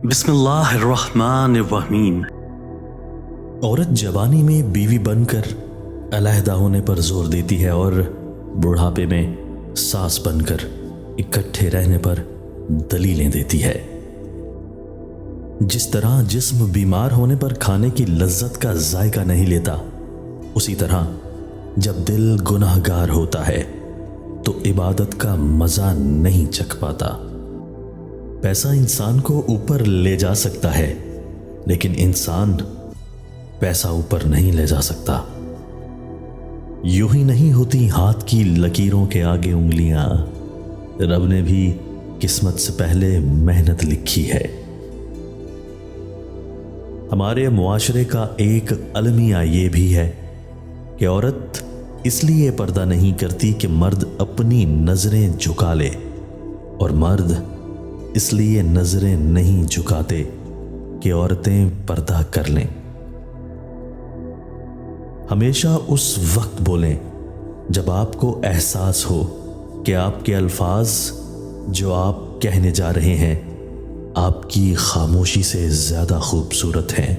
بسم اللہ الرحمن الرحیم۔ عورت جوانی میں بیوی بن کر علیحدہ ہونے پر زور دیتی ہے اور بڑھاپے میں ساس بن کر اکٹھے رہنے پر دلیلیں دیتی ہے۔ جس طرح جسم بیمار ہونے پر کھانے کی لذت کا ذائقہ نہیں لیتا، اسی طرح جب دل گناہگار ہوتا ہے تو عبادت کا مزہ نہیں چکھ پاتا۔ پیسہ انسان کو اوپر لے جا سکتا ہے، لیکن انسان پیسہ اوپر نہیں لے جا سکتا۔ یوں ہی نہیں ہوتی ہاتھ کی لکیروں کے آگے انگلیاں، رب نے بھی قسمت سے پہلے محنت لکھی ہے۔ ہمارے معاشرے کا ایک المیہ یہ بھی ہے کہ عورت اس لیے پردہ نہیں کرتی کہ مرد اپنی نظریں جھکا لے، اور مرد اس لیے نظریں نہیں جھکاتے کہ عورتیں پردہ کر لیں۔ ہمیشہ اس وقت بولیں جب آپ کو احساس ہو کہ آپ کے الفاظ جو آپ کہنے جا رہے ہیں آپ کی خاموشی سے زیادہ خوبصورت ہیں۔